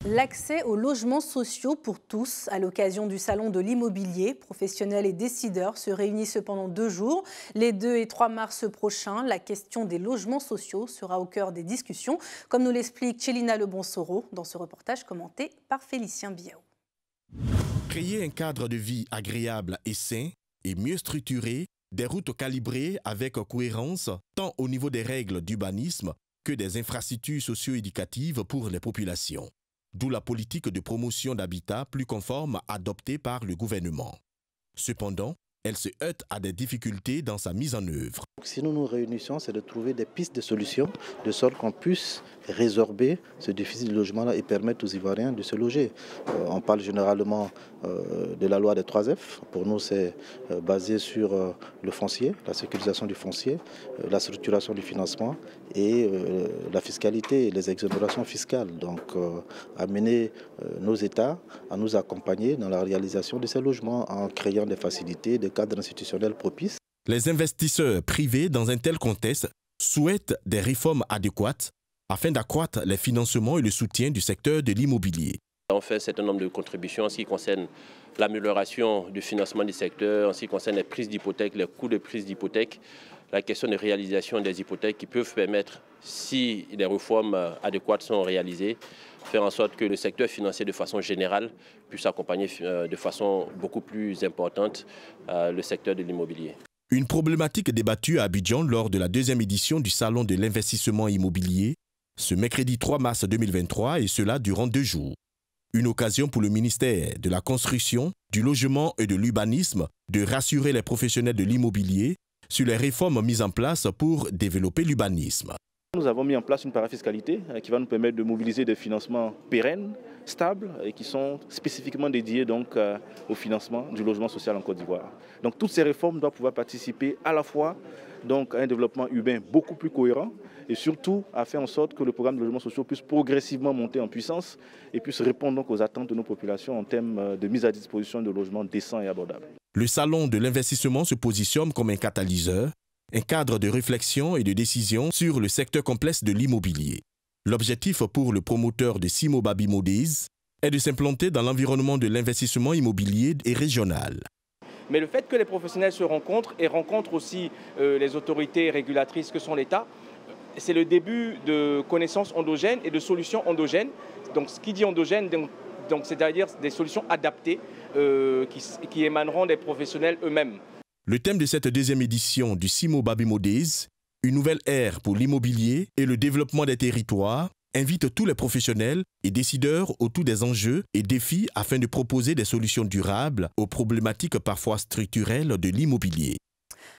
L'accès aux logements sociaux pour tous à l'occasion du salon de l'immobilier. Professionnels et décideurs se réunissent pendant 2 jours. Les 2 et 3 mars prochains, la question des logements sociaux sera au cœur des discussions, comme nous l'explique Chelina Lebonsoro dans ce reportage commenté par Félicien Biao. Créer un cadre de vie agréable et sain et mieux structuré, des routes calibrées avec cohérence, tant au niveau des règles d'urbanisme que des infrastructures socio-éducatives pour les populations. D'où la politique de promotion d'habitat plus conforme adoptée par le gouvernement. Cependant, elle se heurte à des difficultés dans sa mise en œuvre. Si nous nous réunissons, c'est de trouver des pistes de solutions, de sorte qu'on puisse résorber ce déficit de logement-là et permettre aux Ivoiriens de se loger. On parle généralement de la loi des 3F. Pour nous, c'est basé sur le foncier, la sécurisation du foncier, la structuration du financement et la fiscalité et les exonérations fiscales. Donc, amener nos États à nous accompagner dans la réalisation de ces logements en créant des facilités, des cadres institutionnels propices. Les investisseurs privés dans un tel contexte souhaitent des réformes adéquates afin d'accroître les financements et le soutien du secteur de l'immobilier. On fait un certain nombre de contributions en ce qui concerne l'amélioration du financement du secteur, en ce qui concerne les prises d'hypothèques, les coûts de prise d'hypothèques, la question de réalisation des hypothèques qui peuvent permettre, si les réformes adéquates sont réalisées, faire en sorte que le secteur financier de façon générale puisse accompagner de façon beaucoup plus importante le secteur de l'immobilier. Une problématique débattue à Abidjan lors de la 2e édition du Salon de l'investissement immobilier, ce mercredi 3 mars 2023 et cela durant 2 jours. Une occasion pour le ministère de la Construction, du Logement et de l'Urbanisme de rassurer les professionnels de l'immobilier sur les réformes mises en place pour développer l'urbanisme. Nous avons mis en place une parafiscalité qui va nous permettre de mobiliser des financements pérennes, stables et qui sont spécifiquement dédiés donc au financement du logement social en Côte d'Ivoire. Donc toutes ces réformes doivent pouvoir participer à la fois donc à un développement urbain beaucoup plus cohérent et surtout à faire en sorte que le programme de logement social puisse progressivement monter en puissance et puisse répondre donc aux attentes de nos populations en termes de mise à disposition de logements décents et abordables. Le salon de l'investissement se positionne comme un catalyseur, un cadre de réflexion et de décision sur le secteur complexe de l'immobilier. L'objectif pour le promoteur de Simo Babi Modèse est de s'implanter dans l'environnement de l'investissement immobilier et régional. Mais le fait que les professionnels se rencontrent et rencontrent aussi les autorités régulatrices que sont l'État, c'est le début de connaissances endogènes et de solutions endogènes. Donc ce qui dit endogène, c'est-à-dire des solutions adaptées qui émaneront des professionnels eux-mêmes. Le thème de cette 2e édition du Simo Babi Modèse, une nouvelle ère pour l'immobilier et le développement des territoires, invite tous les professionnels et décideurs autour des enjeux et défis afin de proposer des solutions durables aux problématiques parfois structurelles de l'immobilier.